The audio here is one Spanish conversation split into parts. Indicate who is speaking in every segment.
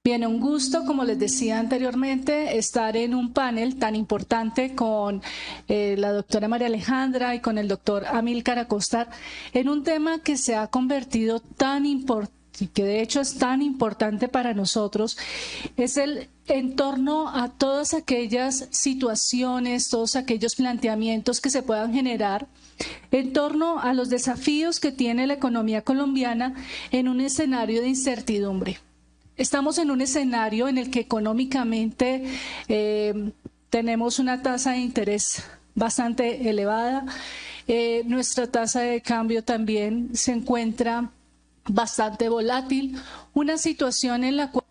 Speaker 1: Bien, un gusto, como les decía anteriormente, estar en un panel tan importante con la doctora María Alejandra y con el doctor Amílcar Acosta en un tema que se ha convertido tan importante y que de hecho es tan importante para nosotros, es el en torno a todas aquellas situaciones, todos aquellos planteamientos que se puedan generar en torno a los desafíos que tiene la economía colombiana en un escenario de incertidumbre. Estamos en un escenario en el que económicamente tenemos una tasa de interés bastante elevada. Nuestra tasa de cambio también se encuentra bastante volátil. Una situación en la cual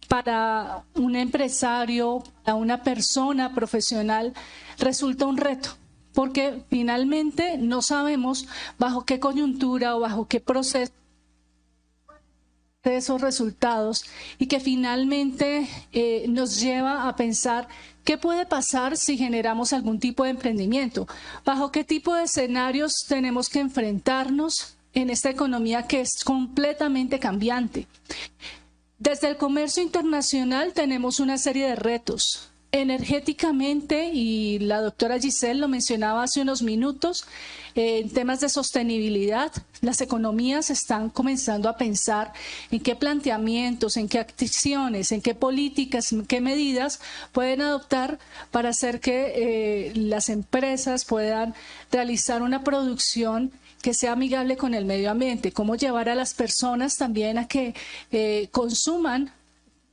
Speaker 1: para un empresario, para una persona profesional, resulta un reto, porque finalmente no sabemos bajo qué coyuntura o bajo qué proceso de esos resultados y que finalmente nos lleva a pensar qué puede pasar si generamos algún tipo de emprendimiento, bajo qué tipo de escenarios tenemos que enfrentarnos en esta economía que es completamente cambiante. Desde el comercio internacional tenemos una serie de retos. Energéticamente, y la doctora Giselle lo mencionaba hace unos minutos, en temas de sostenibilidad, las economías están comenzando a pensar en qué planteamientos, en qué acciones, en qué políticas, en qué medidas pueden adoptar para hacer que las empresas puedan realizar una producción que sea amigable con el medio ambiente, cómo llevar a las personas también a que consuman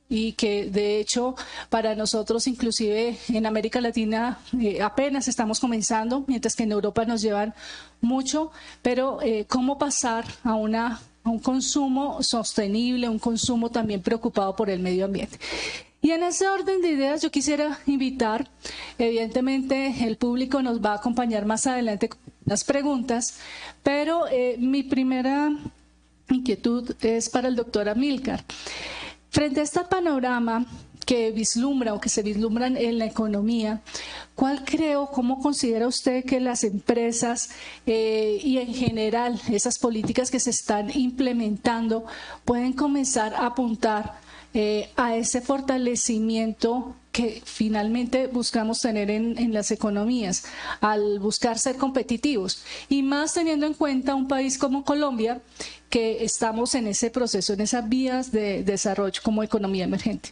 Speaker 1: y que de hecho para nosotros inclusive en América Latina apenas estamos comenzando, mientras que en Europa nos llevan mucho, pero cómo pasar a un consumo sostenible, un consumo también preocupado por el medio ambiente. Y en ese orden de ideas yo quisiera invitar, evidentemente el público nos va a acompañar más adelante con las preguntas, pero mi primera inquietud es para el doctor Amílcar. Frente a este panorama que vislumbra o que se vislumbran en la economía, cómo considera usted que las empresas y en general esas políticas que se están implementando pueden comenzar a apuntar a ese fortalecimiento que finalmente buscamos tener en las economías, al buscar ser competitivos, y más teniendo en cuenta un país como Colombia, que estamos en ese proceso, en esas vías de desarrollo como economía emergente?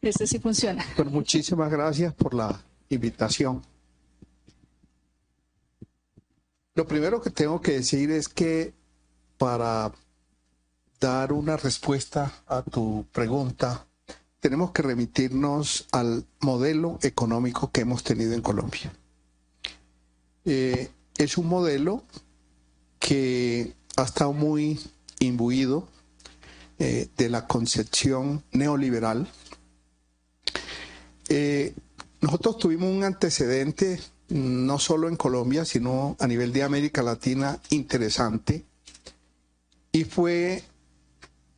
Speaker 1: Este sí funciona.
Speaker 2: Bueno, muchísimas gracias por la invitación. Lo primero que tengo que decir es que para dar una respuesta a tu pregunta, tenemos que remitirnos al modelo económico que hemos tenido en Colombia. Es un modelo que ha estado muy imbuido de la concepción neoliberal. Nosotros tuvimos un antecedente, no solo en Colombia, sino a nivel de América Latina, interesante, y fue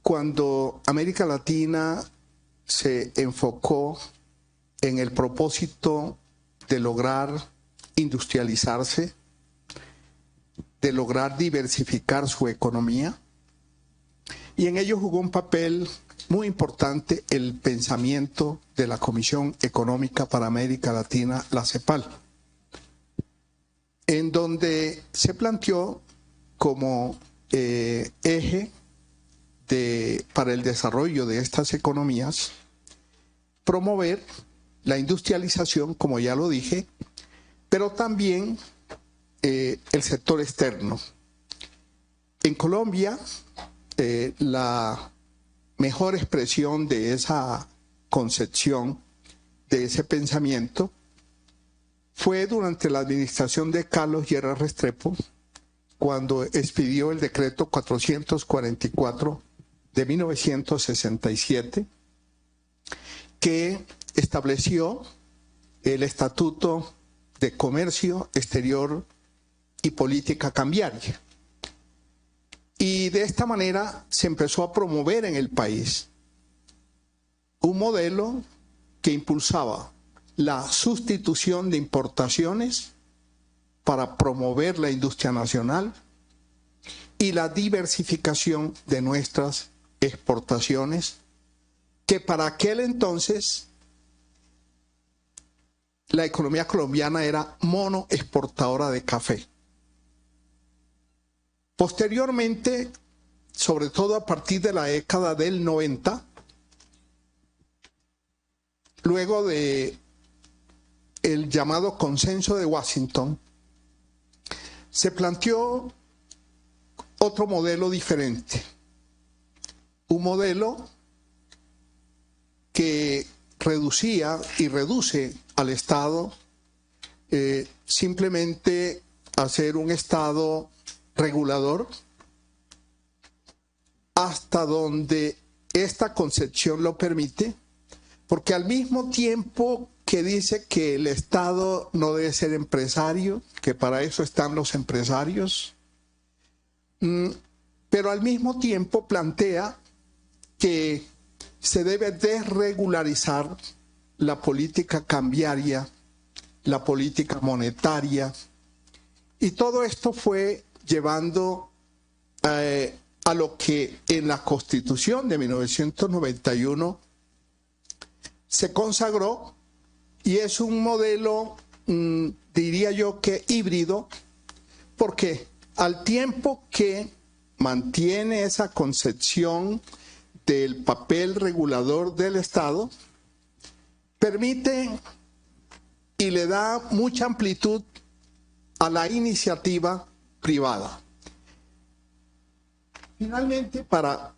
Speaker 2: cuando América Latina se enfocó en el propósito de lograr industrializarse, de lograr diversificar su economía, y en ello jugó un papel muy importante el pensamiento de la Comisión Económica para América Latina, la CEPAL, en donde se planteó como eje para el desarrollo de estas economías, promover la industrialización, como ya lo dije, pero también el sector externo. En Colombia, la mejor expresión de esa concepción, de ese pensamiento, fue durante la administración de Carlos Lleras Restrepo, cuando expidió el decreto 444 de 1967, que estableció el Estatuto de Comercio Exterior y Política Cambiaria. Y de esta manera se empezó a promover en el país un modelo que impulsaba la sustitución de importaciones para promover la industria nacional, y la diversificación de nuestras exportaciones, que para aquel entonces la economía colombiana era monoexportadora de café. Posteriormente, sobre todo a partir de la década del 90, luego de el llamado Consenso de Washington, se planteó otro modelo diferente. Un modelo que reducía y reduce al Estado simplemente a ser un Estado regulador, hasta donde esta concepción lo permite, porque al mismo tiempo que dice que el Estado no debe ser empresario, que para eso están los empresarios, pero al mismo tiempo plantea que se debe desregularizar la política cambiaria, la política monetaria, y todo esto fue llevando a lo que en la Constitución de 1991 se consagró, y es un modelo, diría yo que híbrido, porque al tiempo que mantiene esa concepción del papel regulador del Estado, permite y le da mucha amplitud a la iniciativa privada. Finalmente, para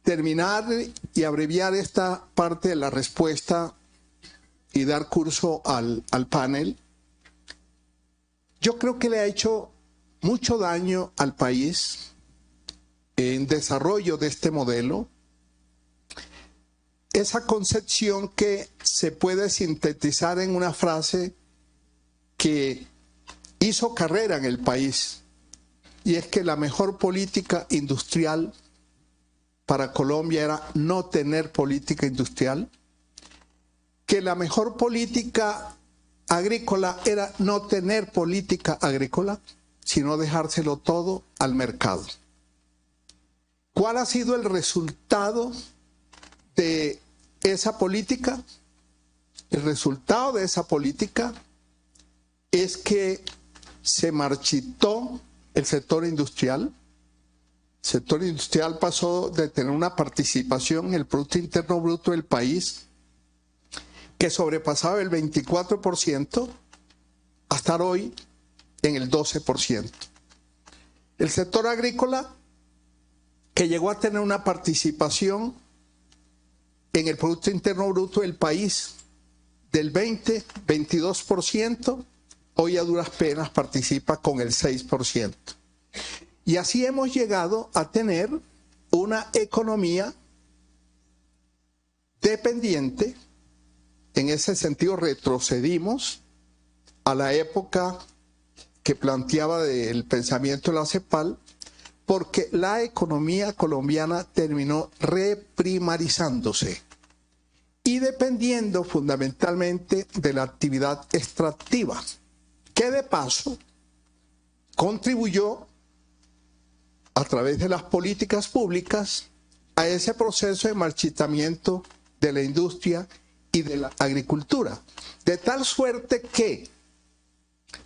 Speaker 2: terminar y abreviar esta parte de la respuesta y dar curso al panel, yo creo que le ha hecho mucho daño al país en desarrollo de este modelo esa concepción que se puede sintetizar en una frase que hizo carrera en el país, y es que la mejor política industrial para Colombia era no tener política industrial, que la mejor política agrícola era no tener política agrícola, sino dejárselo todo al mercado. ¿Cuál ha sido el resultado de esa política? El resultado de esa política es que se marchitó el sector industrial. El sector industrial pasó de tener una participación en el Producto Interno Bruto del país que sobrepasaba el 24% a estar hoy en el 12%. El sector agrícola, que llegó a tener una participación en el Producto Interno Bruto del país del 22%, hoy a duras penas participa con el 6%. Y así hemos llegado a tener una economía dependiente. En ese sentido retrocedimos a la época que planteaba del pensamiento de la CEPAL, porque la economía colombiana terminó reprimarizándose y dependiendo fundamentalmente de la actividad extractiva, que de paso contribuyó a través de las políticas públicas a ese proceso de marchitamiento de la industria y de la agricultura. De tal suerte que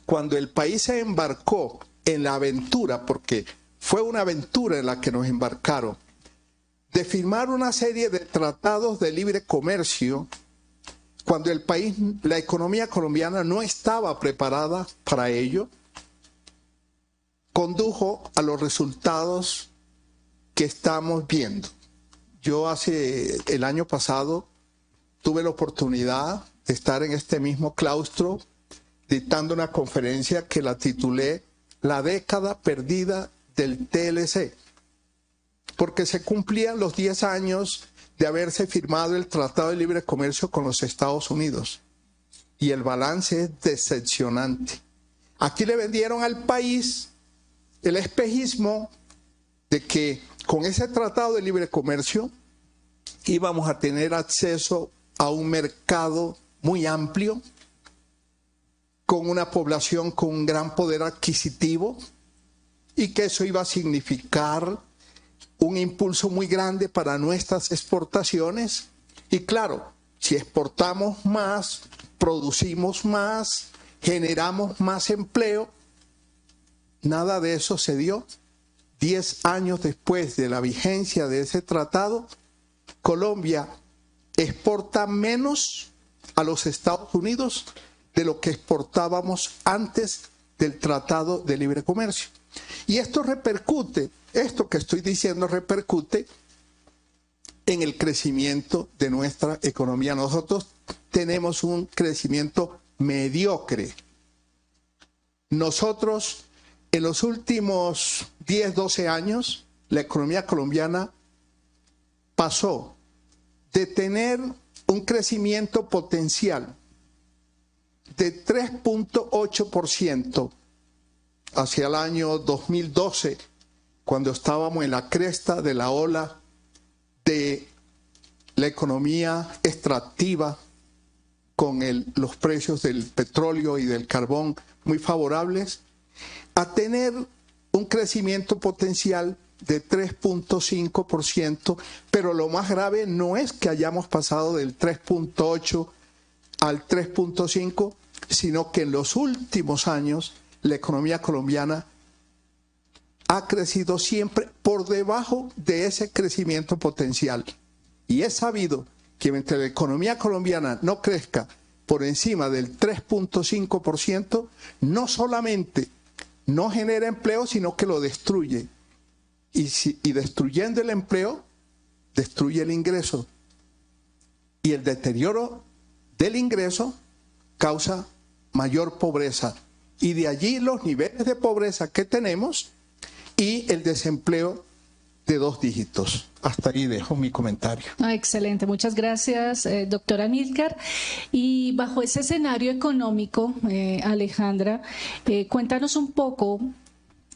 Speaker 2: cuando el país se embarcó en la aventura, porque fue una aventura en la que nos embarcaron, de firmar una serie de tratados de libre comercio, cuando el país, la economía colombiana no estaba preparada para ello, condujo a los resultados que estamos viendo. Yo el año pasado tuve la oportunidad de estar en este mismo claustro dictando una conferencia que la titulé La década perdida del TLC, porque se cumplían los 10 años de haberse firmado el Tratado de Libre Comercio con los Estados Unidos. Y el balance es decepcionante. Aquí le vendieron al país el espejismo de que con ese Tratado de Libre Comercio íbamos a tener acceso a un mercado muy amplio, con una población con un gran poder adquisitivo, y que eso iba a significar un impulso muy grande para nuestras exportaciones. Y claro, si exportamos más, producimos más, generamos más empleo, nada de eso se dio. 10 años después de la vigencia de ese tratado, Colombia exporta menos a los Estados Unidos de lo que exportábamos antes del Tratado de Libre Comercio. Y esto repercute, esto que estoy diciendo repercute en el crecimiento de nuestra economía. Nosotros tenemos un crecimiento mediocre. Nosotros, en los últimos 10, 12 años, la economía colombiana pasó de tener un crecimiento potencial de 3.8% hacia el año 2012, cuando estábamos en la cresta de la ola de la economía extractiva, con los precios del petróleo y del carbón muy favorables, a tener un crecimiento potencial de 3.5%, pero lo más grave no es que hayamos pasado del 3.8 al 3.5, sino que en los últimos años la economía colombiana ha crecido siempre por debajo de ese crecimiento potencial. Y es sabido que mientras la economía colombiana no crezca por encima del 3.5%, no solamente no genera empleo, sino que lo destruye. Y destruyendo el empleo, destruye el ingreso. Y el deterioro del ingreso causa mayor pobreza. Y de allí los niveles de pobreza que tenemos y el desempleo de 2 dígitos. Hasta ahí dejo mi comentario.
Speaker 1: Excelente, muchas gracias, doctora Amílcar. Y bajo ese escenario económico, Alejandra, cuéntanos un poco,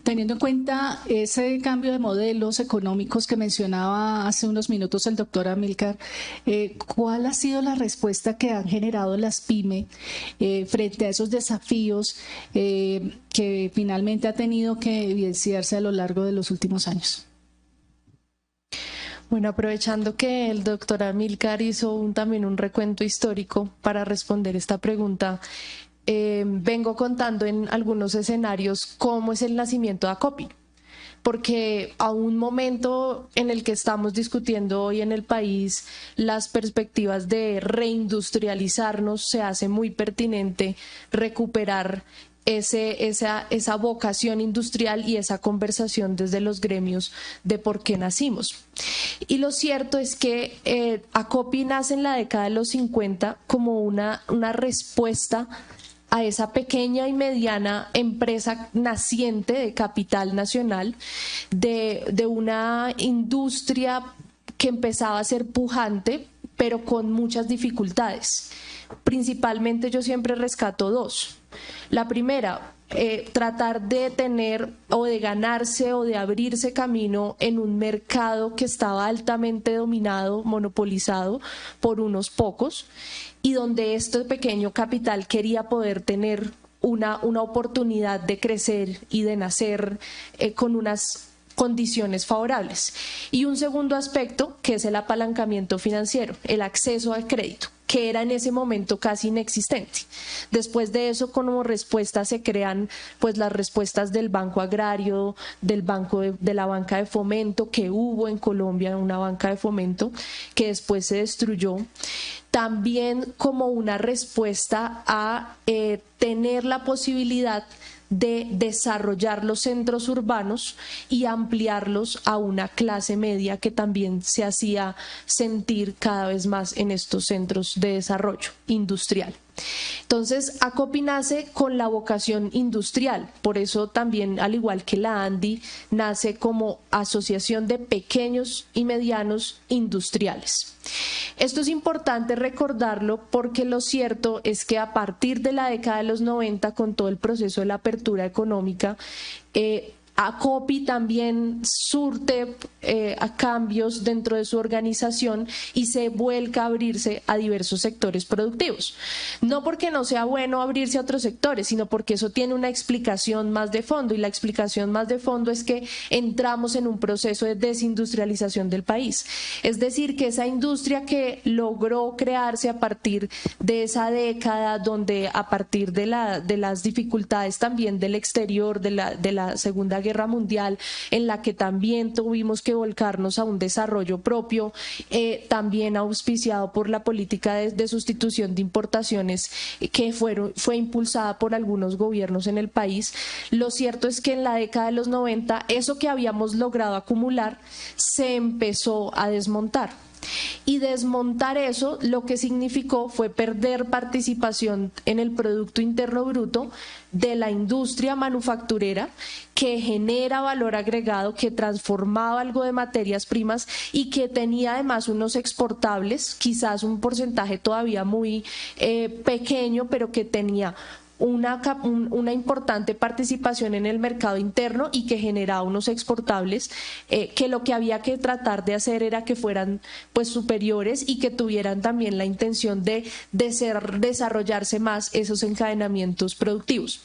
Speaker 1: teniendo en cuenta ese cambio de modelos económicos que mencionaba hace unos minutos el doctor Amílcar, ¿cuál ha sido la respuesta que han generado las PYME frente a esos desafíos que finalmente ha tenido que evidenciarse a lo largo de los últimos años?
Speaker 3: Bueno, aprovechando que el doctor Amílcar hizo también un recuento histórico para responder esta pregunta, vengo contando en algunos escenarios cómo es el nacimiento de Acopi, porque a un momento en el que estamos discutiendo hoy en el país las perspectivas de reindustrializarnos, se hace muy pertinente recuperar esa vocación industrial y esa conversación desde los gremios de por qué nacimos. Y lo cierto es que Acopi nace en la década de los 50 como una respuesta a esa pequeña y mediana empresa naciente de capital nacional, de una industria que empezaba a ser pujante, pero con muchas dificultades. Principalmente yo siempre rescato 2. La primera, tratar de tener o de ganarse o de abrirse camino en un mercado que estaba altamente dominado, monopolizado por unos pocos, y donde este pequeño capital quería poder tener una oportunidad de crecer y de nacer con unas condiciones favorables. Y un segundo aspecto, que es el apalancamiento financiero, el acceso al crédito, que era en ese momento casi inexistente. Después de eso, como respuesta se crean pues las respuestas del Banco Agrario, del banco de la banca de fomento, que hubo en Colombia una banca de fomento que después se destruyó, también como una respuesta a tener la posibilidad de desarrollar los centros urbanos y ampliarlos a una clase media que también se hacía sentir cada vez más en estos centros de desarrollo industrial. Entonces, Acopi nace con la vocación industrial, por eso también, al igual que la ANDI, nace como Asociación de Pequeños y Medianos Industriales. Esto es importante recordarlo porque lo cierto es que a partir de la década de los 90, con todo el proceso de la apertura económica, Acopi también surte a cambios dentro de su organización y se vuelca a abrirse a diversos sectores productivos. No porque no sea bueno abrirse a otros sectores, sino porque eso tiene una explicación más de fondo, y la explicación más de fondo es que entramos en un proceso de desindustrialización del país. Es decir, que esa industria que logró crearse a partir de esa década, donde a partir de las dificultades también del exterior, de la Segunda Guerra Mundial, en la que también tuvimos que volcarnos a un desarrollo propio, también auspiciado por la política de sustitución de importaciones que fue impulsada por algunos gobiernos en el país. Lo cierto es que en la década de los 90 eso que habíamos logrado acumular se empezó a desmontar. Y desmontar eso lo que significó fue perder participación en el Producto Interno Bruto de la industria manufacturera, que genera valor agregado, que transformaba algo de materias primas y que tenía además unos exportables, quizás un porcentaje todavía muy pequeño, pero que tenía una importante participación en el mercado interno y que generaba unos exportables que lo que había que tratar de hacer era que fueran pues superiores y que tuvieran también la intención de desarrollarse más esos encadenamientos productivos.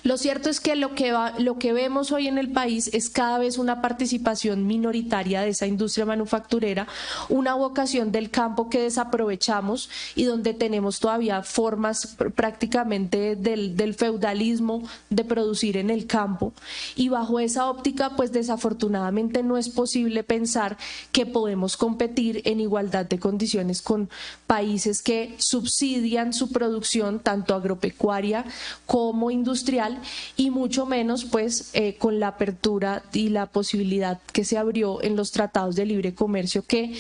Speaker 3: Lo cierto es que lo que vemos hoy en el país es cada vez una participación minoritaria de esa industria manufacturera, una vocación del campo que desaprovechamos y donde tenemos todavía formas prácticamente del feudalismo de producir en el campo, y bajo esa óptica pues desafortunadamente no es posible pensar que podemos competir en igualdad de condiciones con países que subsidian su producción tanto agropecuaria como industrial, y mucho menos pues con la apertura y la posibilidad que se abrió en los tratados de libre comercio, que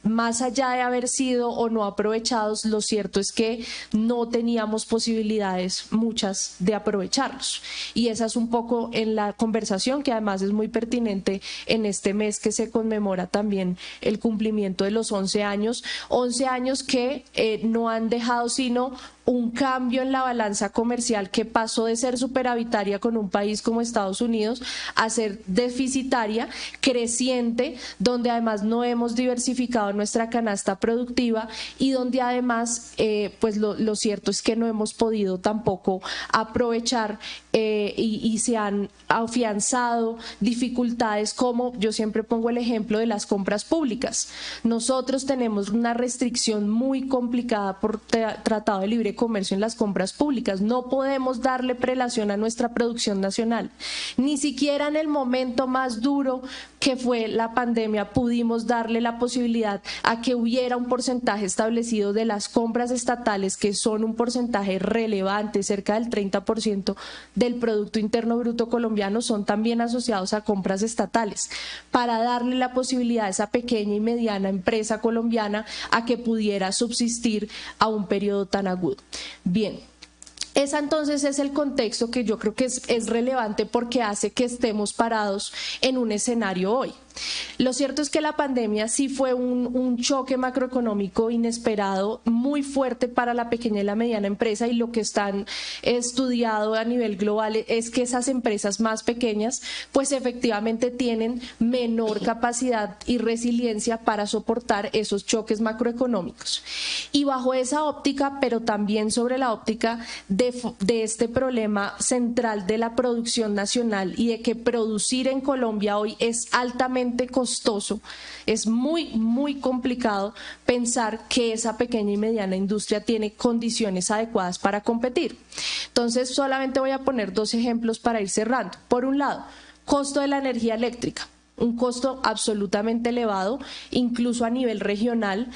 Speaker 3: más allá de haber sido o no aprovechados, lo cierto es que no teníamos posibilidades muchas de aprovecharlos, y esa es un poco en la conversación que además es muy pertinente en este mes que se conmemora también el cumplimiento de los 11 años que no han dejado sino un cambio en la balanza comercial que pasó de ser superavitaria con un país como Estados Unidos a ser deficitaria, creciente, donde además no hemos diversificado nuestra canasta productiva y donde además pues lo cierto es que no hemos podido tampoco aprovechar y se han afianzado dificultades, como yo siempre pongo el ejemplo de las compras públicas. Nosotros tenemos una restricción muy complicada por Tratado de Libre Comercio en las compras públicas. No podemos darle prelación a nuestra producción nacional. Ni siquiera en el momento más duro que fue la pandemia pudimos darle la posibilidad a que hubiera un porcentaje establecido de las compras estatales, que son un porcentaje relevante, cerca del 30% del Producto Interno Bruto colombiano son también asociados a compras estatales, para darle la posibilidad a esa pequeña y mediana empresa colombiana a que pudiera subsistir a un periodo tan agudo. Bien. Ese entonces es el contexto que yo creo que es relevante, porque hace que estemos parados en un escenario hoy. Lo cierto es que la pandemia sí fue un choque macroeconómico inesperado, muy fuerte para la pequeña y la mediana empresa, y lo que están estudiado a nivel global es que esas empresas más pequeñas pues efectivamente tienen menor capacidad y resiliencia para soportar esos choques macroeconómicos. Y bajo esa óptica, pero también sobre la óptica de este problema central de la producción nacional y de que producir en Colombia hoy es altamente costoso, es muy complicado pensar que esa pequeña y mediana industria tiene condiciones adecuadas para competir. Entonces solamente voy a poner dos ejemplos para ir cerrando. Por un lado, costo de la energía eléctrica, un costo absolutamente elevado, incluso a nivel regional,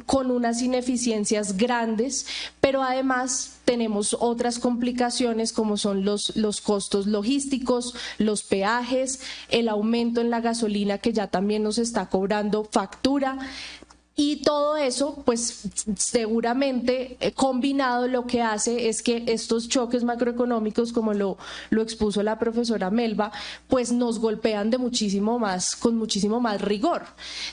Speaker 3: con unas ineficiencias grandes, pero además tenemos otras complicaciones como son los costos logísticos, los peajes, el aumento en la gasolina que ya también nos está cobrando factura. Y todo eso, pues seguramente combinado, lo que hace es que estos choques macroeconómicos, como lo expuso la profesora Melba, pues nos golpean de muchísimo más, con muchísimo más rigor.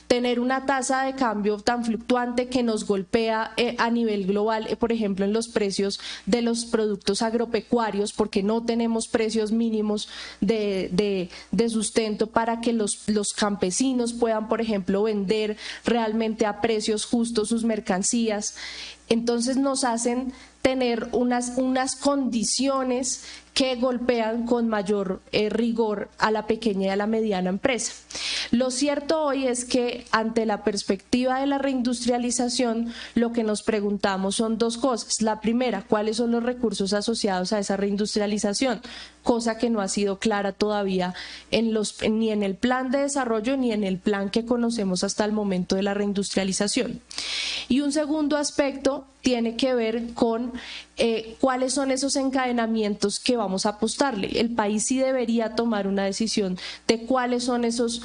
Speaker 3: Tener una tasa de cambio tan fluctuante que nos golpea a nivel global, por ejemplo, en los precios de los productos agropecuarios, porque no tenemos precios mínimos de sustento para que los campesinos puedan, por ejemplo, vender realmente a precios justos sus mercancías. Entonces nos hacen tener unas condiciones que golpean con mayor rigor a la pequeña y a la mediana empresa. Lo cierto hoy es que ante la perspectiva de la reindustrialización, lo que nos preguntamos son dos cosas. La primera, ¿cuáles son los recursos asociados a esa reindustrialización? Cosa que no ha sido clara todavía ni en el plan de desarrollo ni en el plan que conocemos hasta el momento de la reindustrialización. Y un segundo aspecto tiene que ver con cuáles son esos encadenamientos que vamos a apostarle. El país sí debería tomar una decisión de cuáles son esos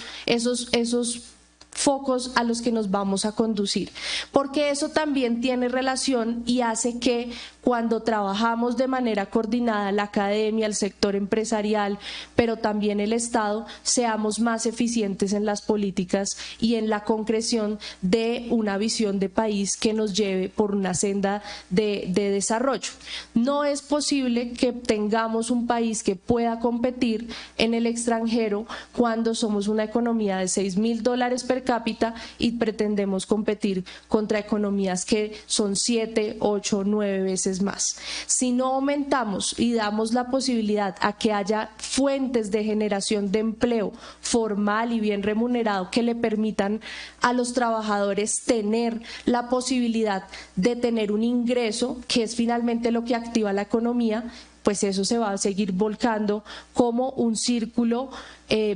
Speaker 3: focos a los que nos vamos a conducir, porque eso también tiene relación y hace que cuando trabajamos de manera coordinada, la academia, el sector empresarial, pero también el Estado, seamos más eficientes en las políticas y en la concreción de una visión de país que nos lleve por una senda de desarrollo. No es posible que tengamos un país que pueda competir en el extranjero cuando somos una economía de $6.000 per cápita y pretendemos competir contra economías que son 7, 8, 9 veces más. Si no aumentamos y damos la posibilidad a que haya fuentes de generación de empleo formal y bien remunerado que le permitan a los trabajadores tener la posibilidad de tener un ingreso, que es finalmente lo que activa la economía, pues eso se va a seguir volcando como un círculo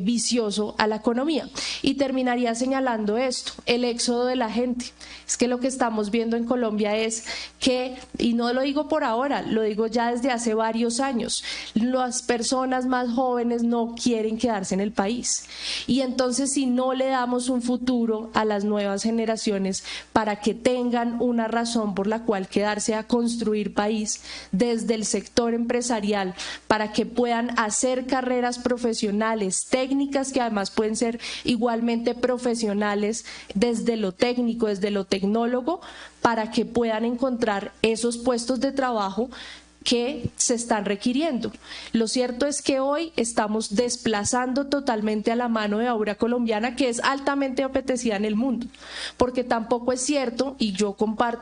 Speaker 3: vicioso a la economía. Y terminaría señalando esto, el éxodo de la gente. Es que lo que estamos viendo en Colombia es que, y no lo digo por ahora, lo digo ya desde hace varios años, las personas más jóvenes no quieren quedarse en el país. Y entonces, si no le damos un futuro a las nuevas generaciones para que tengan una razón por la cual quedarse a construir país desde el sector empresarial, para que puedan hacer carreras profesionales, técnicas que además pueden ser igualmente profesionales desde lo técnico, desde lo tecnólogo, para que puedan encontrar esos puestos de trabajo que se están requiriendo. Lo cierto es que hoy estamos desplazando totalmente a la mano de obra colombiana, que es altamente apetecida en el mundo, porque tampoco es cierto, y yo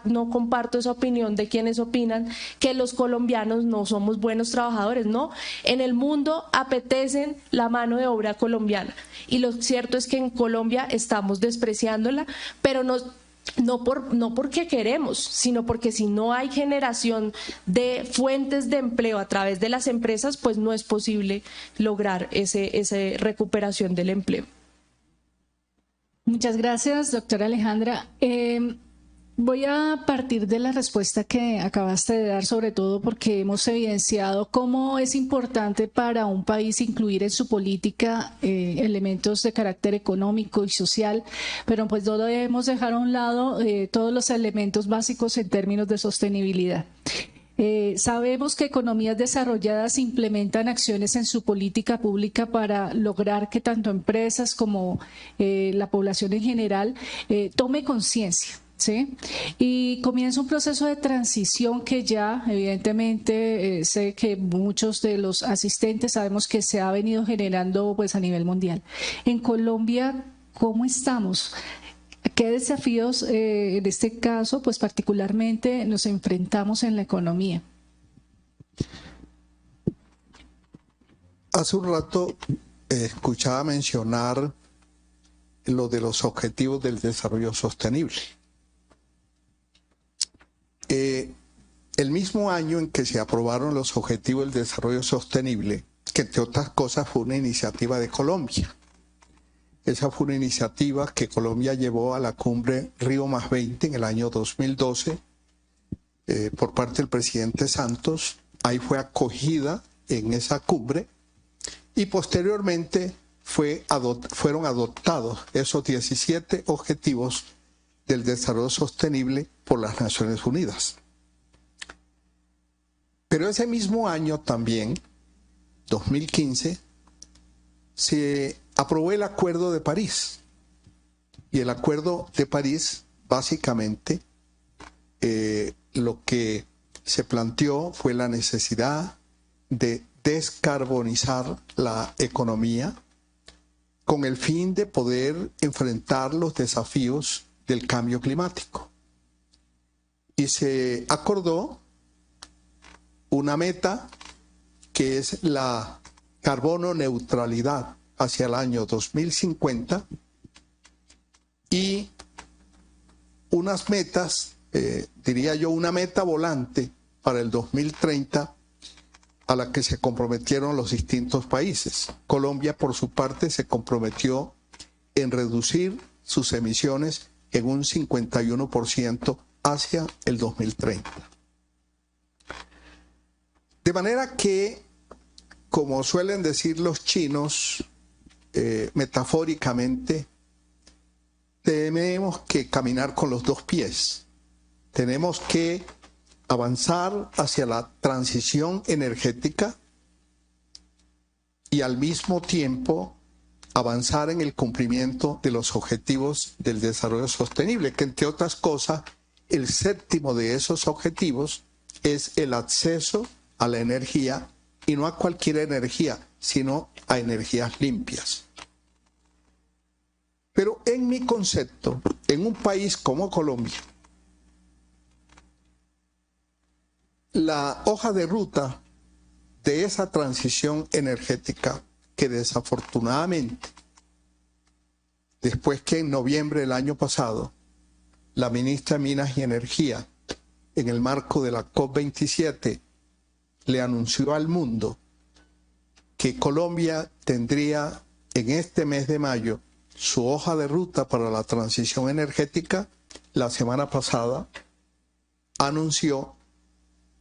Speaker 3: no comparto esa opinión de quienes opinan que los colombianos no somos buenos trabajadores. No, en el mundo apetecen la mano de obra colombiana, y lo cierto es que en Colombia estamos despreciándola, pero no porque queremos, sino porque si no hay generación de fuentes de empleo a través de las empresas, pues no es posible lograr esa recuperación del empleo.
Speaker 1: Muchas gracias, doctora Alejandra. Voy a partir de la respuesta que acabaste de dar, sobre todo porque hemos evidenciado cómo es importante para un país incluir en su política elementos de carácter económico y social, pero pues no debemos dejar a un lado todos los elementos básicos en términos de sostenibilidad. Sabemos que economías desarrolladas implementan acciones en su política pública para lograr que tanto empresas como la población en general tome conciencia. ¿Sí? Y comienza un proceso de transición que ya evidentemente sé que muchos de los asistentes sabemos que se ha venido generando pues a nivel mundial. En Colombia, ¿cómo estamos? ¿Qué desafíos en este caso pues particularmente nos enfrentamos en la economía?
Speaker 2: Hace un rato escuchaba mencionar lo de los objetivos del desarrollo sostenible. El mismo año en que se aprobaron los Objetivos del Desarrollo Sostenible, que entre otras cosas fue una iniciativa de Colombia. Esa fue una iniciativa que Colombia llevó a la cumbre Río +20 en el año 2012 por parte del presidente Santos. Ahí fue acogida en esa cumbre y posteriormente fueron adoptados esos 17 objetivos del Desarrollo Sostenible por las Naciones Unidas. Pero ese mismo año también, 2015, se aprobó el Acuerdo de París. Y el Acuerdo de París, básicamente, lo que se planteó fue la necesidad de descarbonizar la economía con el fin de poder enfrentar los desafíos del cambio climático. Y se acordó una meta que es la carbono neutralidad hacia el año 2050 y unas metas, diría yo, una meta volante para el 2030 a la que se comprometieron los distintos países. Colombia, por su parte, se comprometió en reducir sus emisiones en un 51% hacia el 2030. De manera que, como suelen decir los chinos, metafóricamente, tenemos que caminar con los dos pies. Tenemos que avanzar hacia la transición energética y al mismo tiempo avanzar en el cumplimiento de los objetivos del desarrollo sostenible, que entre otras cosas, el séptimo de esos objetivos es el acceso a la energía, y no a cualquier energía, sino a energías limpias. Pero en mi concepto, en un país como Colombia, la hoja de ruta de esa transición energética, que desafortunadamente, después que en noviembre del año pasado, la ministra de Minas y Energía, en el marco de la COP27, le anunció al mundo que Colombia tendría en este mes de mayo su hoja de ruta para la transición energética, la semana pasada anunció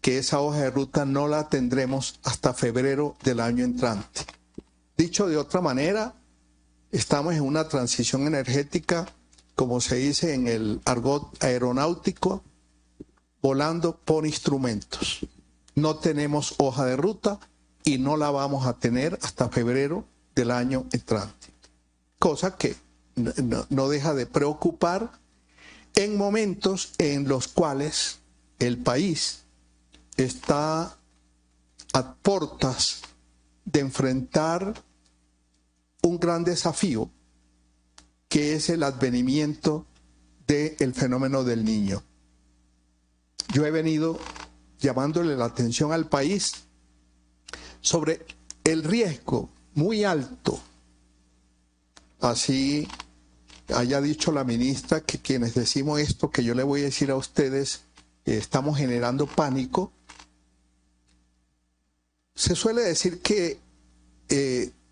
Speaker 2: que esa hoja de ruta no la tendremos hasta febrero del año entrante. Dicho de otra manera, estamos en una transición energética, como se dice en el argot aeronáutico, volando por instrumentos. No tenemos hoja de ruta y no la vamos a tener hasta febrero del año entrante. Cosa que no deja de preocupar en momentos en los cuales el país está a puertas de enfrentar un gran desafío, que es el advenimiento del fenómeno del Niño. Yo he venido llamándole la atención al país sobre el riesgo muy alto. Así haya dicho la ministra que quienes decimos esto que yo le voy a decir a ustedes, estamos generando pánico. Se suele decir que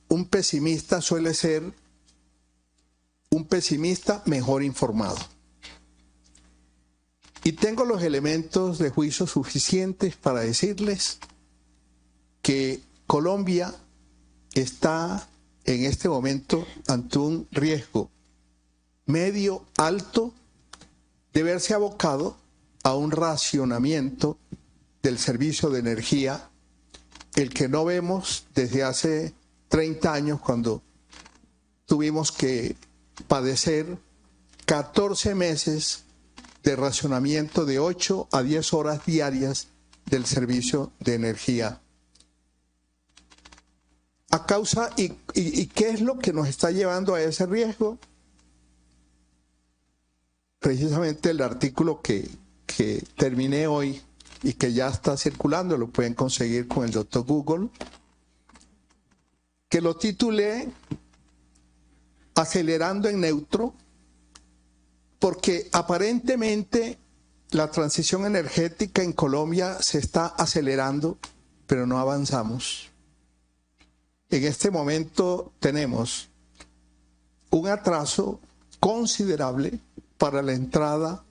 Speaker 2: un pesimista suele ser un pesimista mejor informado. Y tengo los elementos de juicio suficientes para decirles que Colombia está en este momento ante un riesgo medio alto de verse abocado a un racionamiento del servicio de energía, el que no vemos desde hace 30 años, cuando tuvimos que padecer 14 meses de racionamiento de 8 a 10 horas diarias del servicio de energía. A causa, ¿y qué es lo que nos está llevando a ese riesgo? Precisamente el artículo que terminé hoy y que ya está circulando, lo pueden conseguir con el doctor Google, que lo titulé Acelerando en Neutro, porque aparentemente la transición energética en Colombia se está acelerando, pero no avanzamos. En este momento tenemos un atraso considerable para la entrada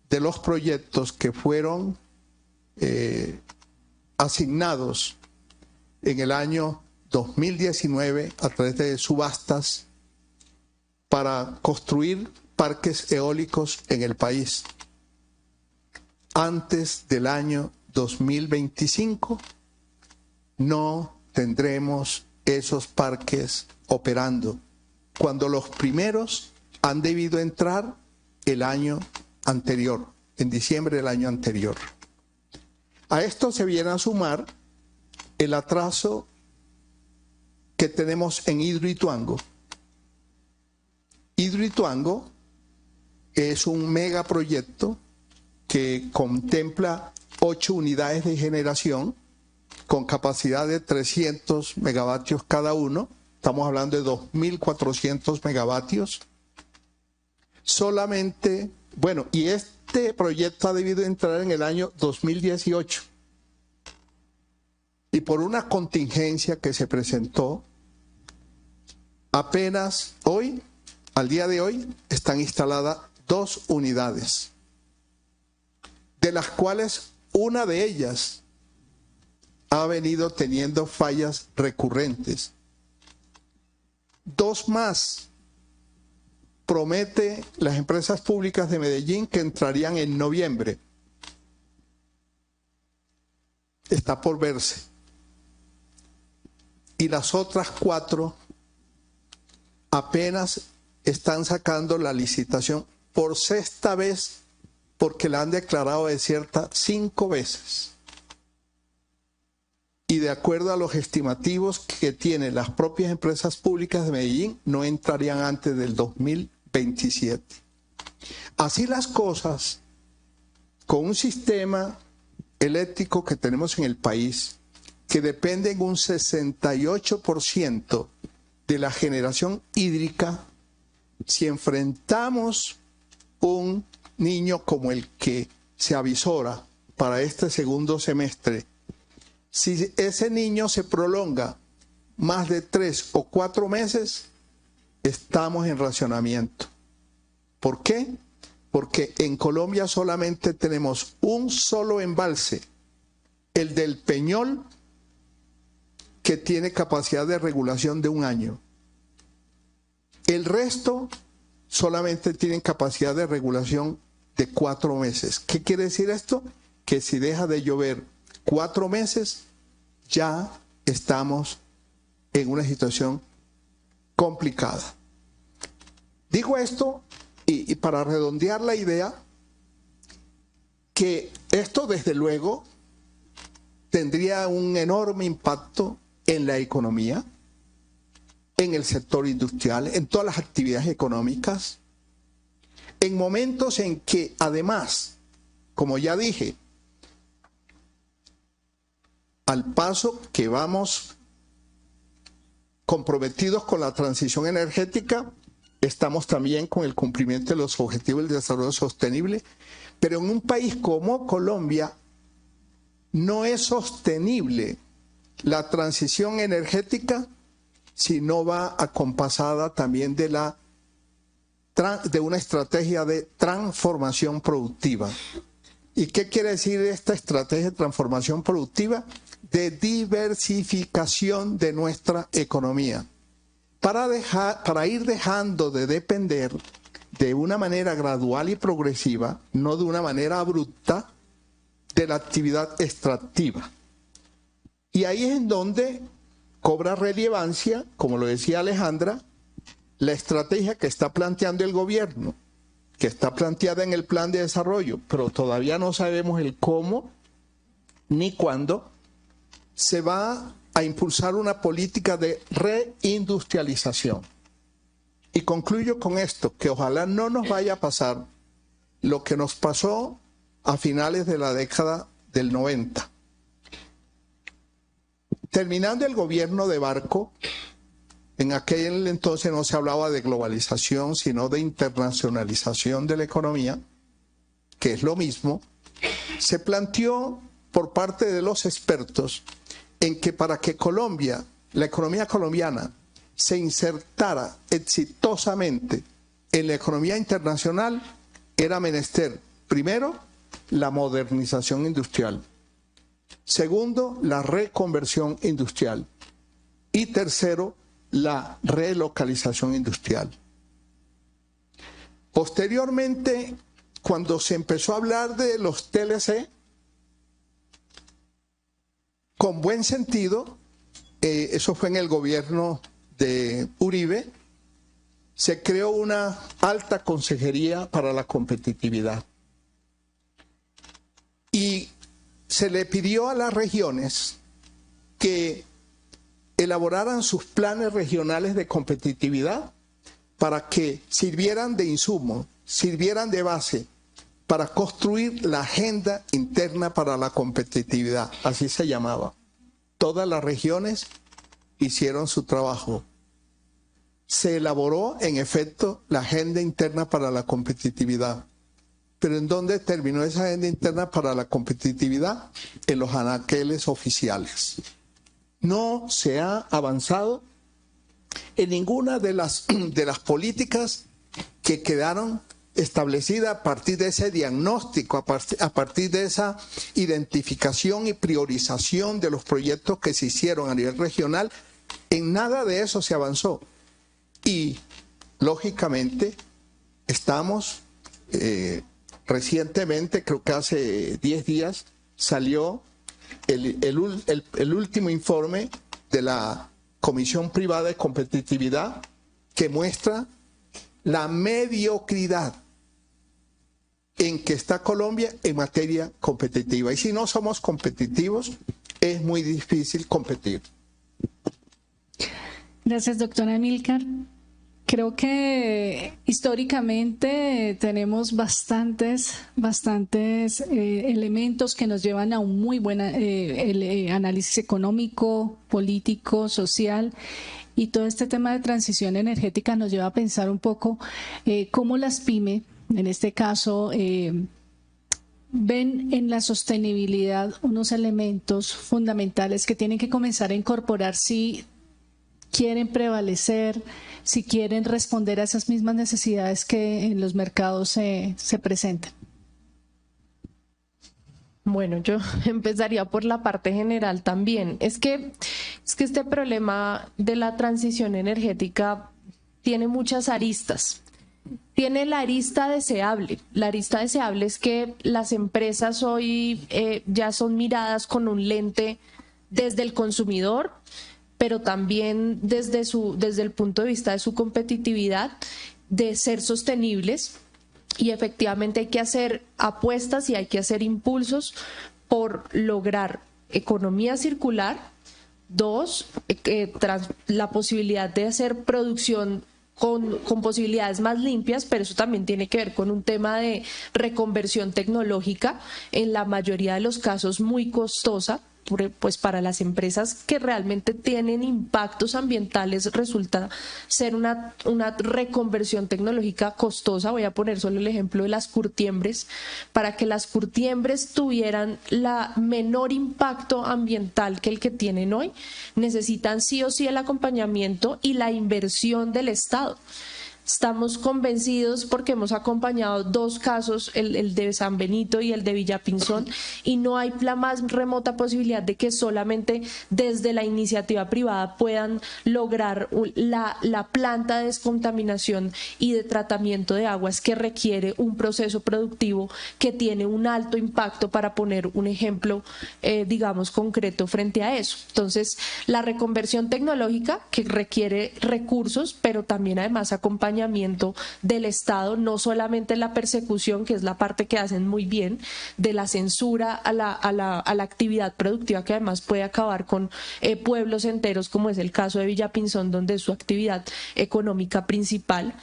Speaker 2: de los proyectos que fueron asignados en el año 2019 a través de subastas para construir parques eólicos en el país. Antes del año 2025 no tendremos esos parques operando, cuando los primeros han debido entrar el año anterior, en diciembre del año anterior. A esto se viene a sumar el atraso que tenemos en Hidroituango. Hidroituango es un megaproyecto que contempla 8 unidades de generación con capacidad de 300 megavatios cada uno. Estamos hablando de 2.400 megavatios. Solamente, bueno, y este proyecto ha debido entrar en el año 2018. Y por una contingencia que se presentó, apenas hoy, al día de hoy, están instaladas 2 unidades, de las cuales una de ellas ha venido teniendo fallas recurrentes. 2 más promete las empresas públicas de Medellín que entrarían en noviembre. Está por verse. Y las otras 4 apenas están sacando la licitación por 6ª vez, porque la han declarado desierta 5 veces. Y de acuerdo a los estimativos que tienen las propias empresas públicas de Medellín, no entrarían antes del 2027. Así las cosas, con un sistema eléctrico que tenemos en el país, que depende en un 68% de la generación hídrica, si enfrentamos un niño como el que se avisora para este segundo semestre, si ese niño se prolonga más de 3 o 4 meses, estamos en racionamiento. ¿Por qué? Porque en Colombia solamente tenemos un solo embalse, el del Peñol, que tiene capacidad de regulación de 1 año. El resto solamente tienen capacidad de regulación de 4 meses. ¿Qué quiere decir esto? Que si deja de llover 4 meses, ya estamos en una situación complicada. Digo esto y para redondear la idea, que esto desde luego tendría un enorme impacto en la economía, en el sector industrial, en todas las actividades económicas, en momentos en que además, como ya dije, al paso que vamos comprometidos con la transición energética, estamos también con el cumplimiento de los objetivos del desarrollo sostenible, pero en un país como Colombia no es sostenible la transición energética si no va acompasada también de una estrategia de transformación productiva. ¿Y qué quiere decir esta estrategia de transformación productiva? De diversificación de nuestra economía, para ir dejando de depender de una manera gradual y progresiva, no de una manera abrupta, de la actividad extractiva. Y ahí es en donde cobra relevancia, como lo decía Alejandra, la estrategia que está planteando el gobierno, que está planteada en el plan de desarrollo, pero todavía no sabemos el cómo ni cuándo se va a impulsar una política de reindustrialización. Y concluyo con esto, que ojalá no nos vaya a pasar lo que nos pasó a finales de la década del 90. Terminando el gobierno de Barco, en aquel entonces no se hablaba de globalización, sino de internacionalización de la economía, que es lo mismo, se planteó por parte de los expertos en que para que Colombia, la economía colombiana, se insertara exitosamente en la economía internacional, era menester, primero, la modernización industrial. Segundo, la reconversión industrial. Y tercero, la relocalización industrial. Posteriormente, cuando se empezó a hablar de los TLC, con buen sentido, eso fue en el gobierno de Uribe, se creó una alta consejería para la competitividad. Y se le pidió a las regiones que elaboraran sus planes regionales de competitividad para que sirvieran de insumo, sirvieran de base para construir la agenda interna para la competitividad, así se llamaba. Todas las regiones hicieron su trabajo. Se elaboró, en efecto, la agenda interna para la competitividad. Pero ¿en dónde terminó esa agenda interna para la competitividad? En los anaqueles oficiales. No se ha avanzado en ninguna de las políticas que quedaron establecidas a partir de ese diagnóstico, a partir de esa identificación y priorización de los proyectos que se hicieron a nivel regional. En nada de eso se avanzó. Y, lógicamente, estamos, recientemente, creo que hace 10 días, salió el último informe de la Comisión Privada de Competitividad que muestra la mediocridad en que está Colombia en materia competitiva. Y si no somos competitivos, es muy difícil competir.
Speaker 1: Gracias, doctora Amílcar. Creo que históricamente tenemos bastantes elementos que nos llevan a un muy buen análisis económico, político, social, y todo este tema de transición energética nos lleva a pensar un poco cómo las pymes, en este caso, ven en la sostenibilidad unos elementos fundamentales que tienen que comenzar a incorporar si quieren prevalecer, si quieren responder a esas mismas necesidades que en los mercados se presentan.
Speaker 3: Bueno, yo empezaría por la parte general también. Es que este problema de la transición energética tiene muchas aristas. Tiene la arista deseable. La arista deseable es que las empresas hoy ya son miradas con un lente desde el consumidor, pero también desde el punto de vista de su competitividad, de ser sostenibles, y efectivamente hay que hacer apuestas y hay que hacer impulsos por lograr economía circular. Dos, la posibilidad de hacer producción con posibilidades más limpias, pero eso también tiene que ver con un tema de reconversión tecnológica, en la mayoría de los casos muy costosa. Pues para las empresas que realmente tienen impactos ambientales resulta ser una reconversión tecnológica costosa. Voy a poner solo el ejemplo de las curtiembres. Para que las curtiembres tuvieran la menor impacto ambiental que el que tienen hoy, necesitan sí o sí el acompañamiento y la inversión del Estado. Estamos convencidos porque hemos acompañado dos casos, el de San Benito y el de Villapinzón, y no hay la más remota posibilidad de que solamente desde la iniciativa privada puedan lograr la planta de descontaminación y de tratamiento de aguas que requiere un proceso productivo que tiene un alto impacto, para poner un ejemplo, digamos, concreto frente a eso. Entonces, la reconversión tecnológica, que requiere recursos, pero también además acompañamiento del Estado, no solamente la persecución, que es la parte que hacen muy bien, de la censura a la actividad productiva, que además puede acabar con pueblos enteros, como es el caso de Villapinzón, donde es su actividad económica principal.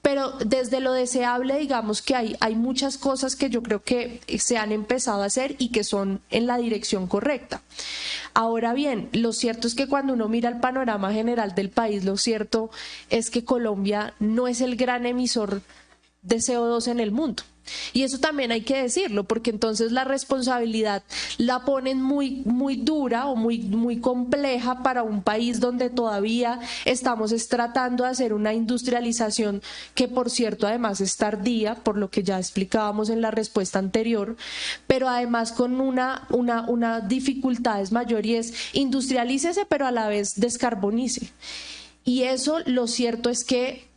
Speaker 3: Pero desde lo deseable, digamos que hay muchas cosas que yo creo que se han empezado a hacer y que son en la dirección correcta. Ahora bien, lo cierto es que cuando uno mira el panorama general del país, lo cierto es que Colombia no es el gran emisor de CO2 en el mundo. Y eso también hay que decirlo, porque entonces la responsabilidad la ponen muy dura o muy compleja para un país donde todavía estamos tratando de hacer una industrialización que, por cierto, además es tardía, por lo que ya explicábamos en la respuesta anterior, pero además con una dificultades mayor, y es industrialícese pero a la vez descarbonice. Y eso, lo cierto es que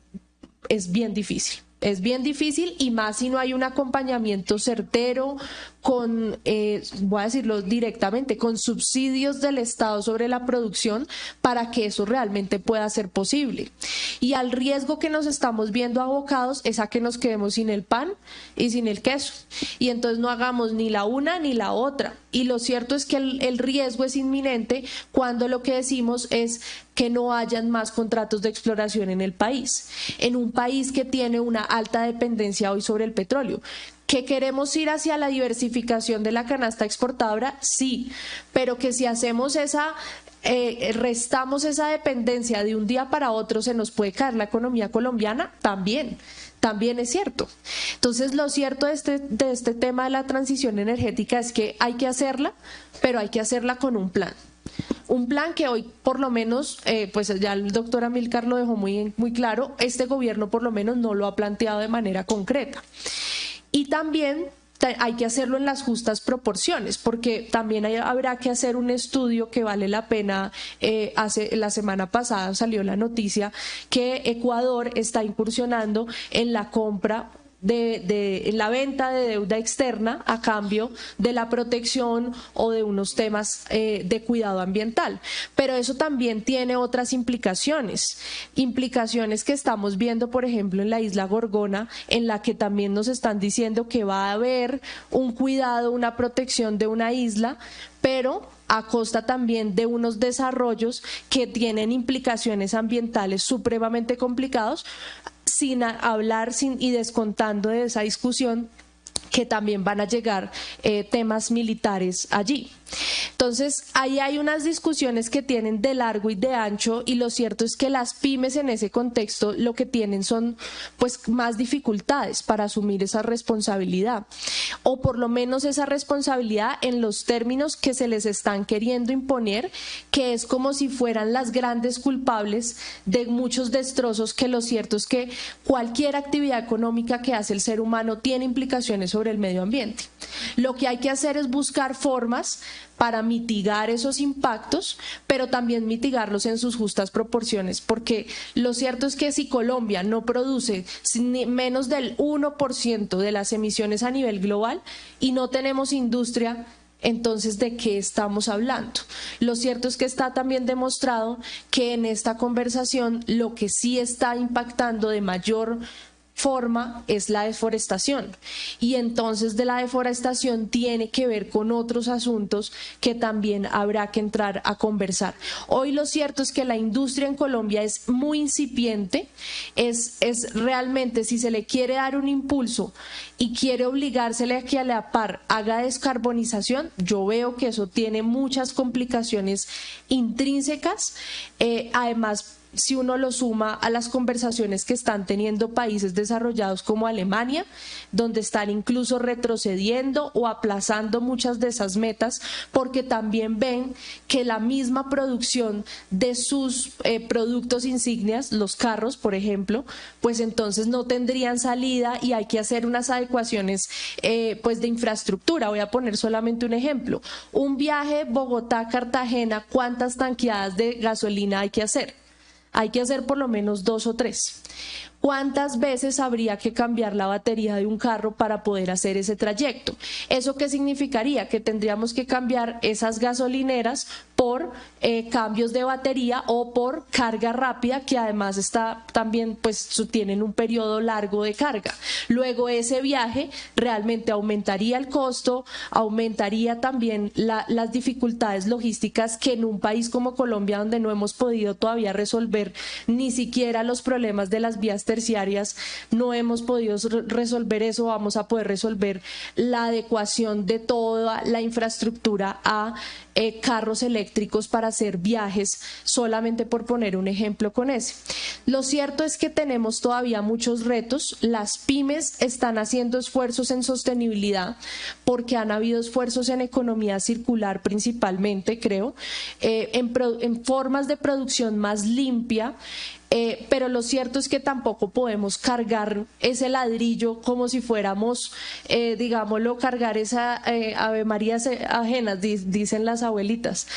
Speaker 3: es bien difícil. Es bien difícil, y más si no hay un acompañamiento certero con, voy a decirlo directamente, con subsidios del Estado sobre la producción para que eso realmente pueda ser posible. Y al riesgo que nos estamos viendo abocados es a que nos quedemos sin el pan y sin el queso. Y entonces no hagamos ni la una ni la otra. Y lo cierto es que el riesgo es inminente cuando lo que decimos es que no hayan más contratos de exploración en el país, en un país que tiene una alta dependencia hoy sobre el petróleo. ¿Que queremos ir hacia la diversificación de la canasta exportadora? Sí, pero que si hacemos restamos esa dependencia de un día para otro, se nos puede caer la economía colombiana también es cierto. Entonces, lo cierto de este tema de la transición energética es que hay que hacerla, pero hay que hacerla con un plan. Un plan que hoy, por lo menos, pues ya el doctor Amílcar lo dejó muy claro, este gobierno por lo menos no lo ha planteado de manera concreta. Y también hay que hacerlo en las justas proporciones, porque también habrá que hacer un estudio que vale la pena. La semana pasada salió la noticia que Ecuador está incursionando en la compra en la venta de deuda externa a cambio de la protección o de unos temas de cuidado ambiental. Pero eso también tiene otras implicaciones que estamos viendo, por ejemplo, en la isla Gorgona, en la que también nos están diciendo que va a haber un cuidado, una protección de una isla, pero a costa también de unos desarrollos que tienen implicaciones ambientales supremamente complicados, sin hablar y descontando de esa discusión que también van a llegar temas militares allí. Entonces, ahí hay unas discusiones que tienen de largo y de ancho, y lo cierto es que las pymes en ese contexto lo que tienen son pues más dificultades para asumir esa responsabilidad, o por lo menos esa responsabilidad en los términos que se les están queriendo imponer, que es como si fueran las grandes culpables de muchos destrozos, que lo cierto es que cualquier actividad económica que hace el ser humano tiene implicaciones sobre el medio ambiente. Lo que hay que hacer es buscar formas para mitigar esos impactos, pero también mitigarlos en sus justas proporciones, porque lo cierto es que si Colombia no produce menos del 1% de las emisiones a nivel global y no tenemos industria, entonces, ¿de qué estamos hablando? Lo cierto es que está también demostrado que en esta conversación lo que sí está impactando de mayor forma es la deforestación, y entonces de la deforestación tiene que ver con otros asuntos que también habrá que entrar a conversar. Hoy lo cierto es que la industria en Colombia es muy incipiente, es realmente, si se le quiere dar un impulso y quiere obligársele a que a la par haga descarbonización, yo veo que eso tiene muchas complicaciones intrínsecas. Además, si uno lo suma a las conversaciones que están teniendo países desarrollados como Alemania, donde están incluso retrocediendo o aplazando muchas de esas metas, porque también ven que la misma producción de sus productos insignias, los carros, por ejemplo, pues entonces no tendrían salida y hay que hacer unas adecuaciones pues de infraestructura. Voy a poner solamente un ejemplo. Un viaje Bogotá-Cartagena, ¿cuántas tanqueadas de gasolina hay que hacer? Hay que hacer por lo menos 2 o 3. ¿Cuántas veces habría que cambiar la batería de un carro para poder hacer ese trayecto? ¿Eso qué significaría? Que tendríamos que cambiar esas gasolineras por cambios de batería o por carga rápida, que además está también, pues tienen un periodo largo de carga. Luego ese viaje realmente aumentaría el costo, aumentaría también las dificultades logísticas que en un país como Colombia, donde no hemos podido todavía resolver ni siquiera los problemas de las vías terciarias, no hemos podido resolver eso. Vamos a poder resolver la adecuación de toda la infraestructura a carros eléctricos para hacer viajes, solamente por poner un ejemplo con ese. Lo cierto es que tenemos todavía muchos retos. Las pymes están haciendo esfuerzos en sostenibilidad, porque han habido esfuerzos en economía circular principalmente, creo, en formas de producción más limpia. Pero lo cierto es que tampoco podemos cargar ese ladrillo como si fuéramos, digámoslo, cargar esa Ave Marías ajenas, dicen las abuelitas.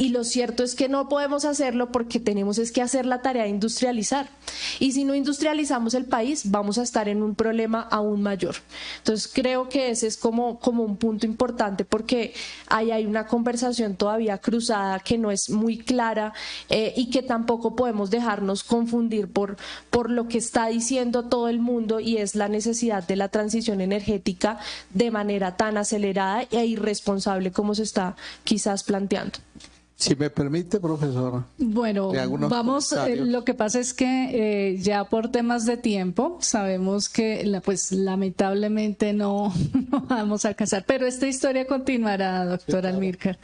Speaker 3: y lo cierto es que no podemos hacerlo porque tenemos es que hacer la tarea de industrializar, y si no industrializamos el país vamos a estar en un problema aún mayor. Entonces creo que ese es como un punto importante, porque ahí hay una conversación todavía cruzada que no es muy clara, y que tampoco podemos dejarnos confundir por lo que está diciendo todo el mundo, y es la necesidad de la transición energética de manera tan acelerada e irresponsable como se está quizás planteando.
Speaker 2: Si me permite, profesora.
Speaker 1: Bueno, vamos, lo que pasa es que ya por temas de tiempo sabemos que pues lamentablemente no vamos a alcanzar, pero esta historia continuará, doctora Amílcar.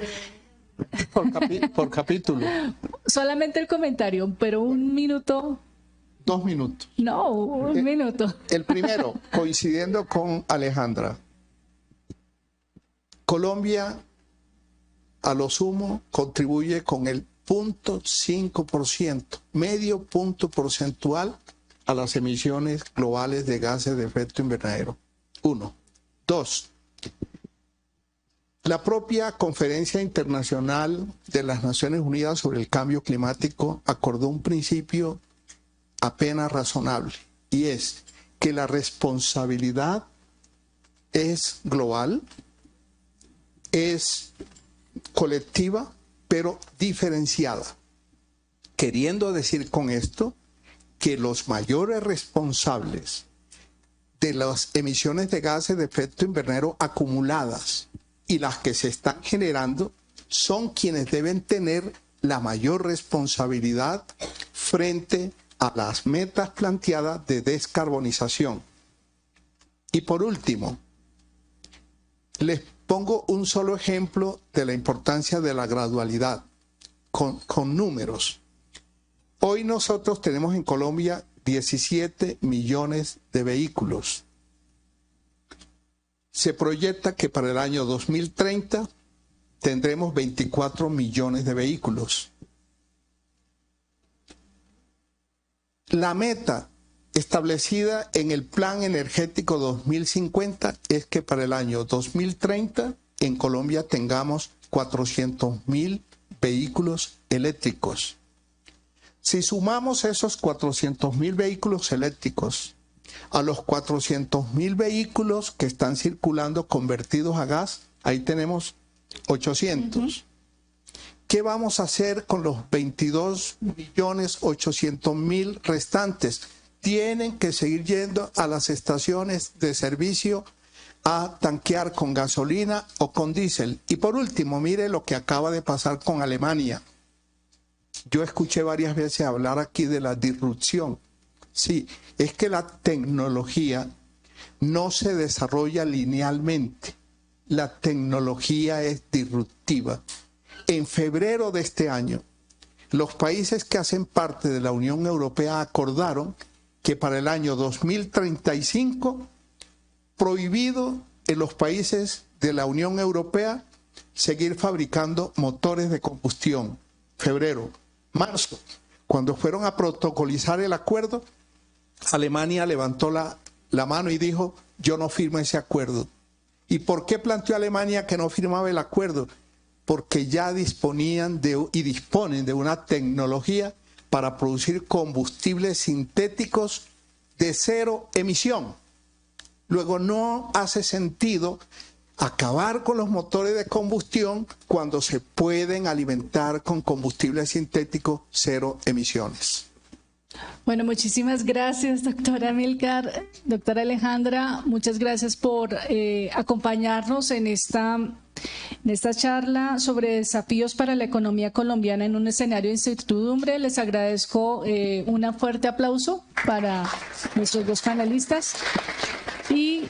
Speaker 2: Por capítulo.
Speaker 1: Solamente el comentario, pero 1 minuto.
Speaker 2: 2 minutos.
Speaker 1: No, 1 minuto.
Speaker 2: El primero, coincidiendo con Alejandra. Colombia, a lo sumo, contribuye con el 0.5%, medio punto porcentual a las emisiones globales de gases de efecto invernadero. 1. 2. La propia Conferencia Internacional de las Naciones Unidas sobre el Cambio Climático acordó un principio apenas razonable, y es que la responsabilidad es global, es colectiva, pero diferenciada. Queriendo decir con esto que los mayores responsables de las emisiones de gases de efecto invernadero acumuladas y las que se están generando son quienes deben tener la mayor responsabilidad frente a las metas planteadas de descarbonización. Y por último, les pongo un solo ejemplo de la importancia de la gradualidad, con números. Hoy nosotros tenemos en Colombia 17 millones de vehículos. Se proyecta que para el año 2030 tendremos 24 millones de vehículos. La meta establecida en el Plan Energético 2050 es que para el año 2030 en Colombia tengamos 400.000 vehículos eléctricos. Si sumamos esos 400.000 vehículos eléctricos a los 400.000 vehículos que están circulando convertidos a gas, ahí tenemos 800. ¿Qué vamos a hacer con los 22.800.000 restantes? Tienen que seguir yendo a las estaciones de servicio a tanquear con gasolina o con diésel. Y por último, mire lo que acaba de pasar con Alemania. Yo escuché varias veces hablar aquí de la disrupción. Sí, es que la tecnología no se desarrolla linealmente. La tecnología es disruptiva. En febrero de este año, los países que hacen parte de la Unión Europea acordaron que para el año 2035, prohibido en los países de la Unión Europea seguir fabricando motores de combustión. Febrero, marzo, cuando fueron a protocolizar el acuerdo, Alemania levantó la mano y dijo, yo no firmo ese acuerdo. ¿Y por qué planteó Alemania que no firmaba el acuerdo? Porque ya disponían y disponen de una tecnología para producir combustibles sintéticos de 0 emisión. Luego no hace sentido acabar con los motores de combustión cuando se pueden alimentar con combustibles sintéticos 0 emisiones.
Speaker 1: Bueno, muchísimas gracias, doctora Amílcar. Doctora Alejandra, muchas gracias por acompañarnos en esta charla sobre desafíos para la economía colombiana en un escenario de incertidumbre. Les agradezco un fuerte aplauso para nuestros dos panelistas. Y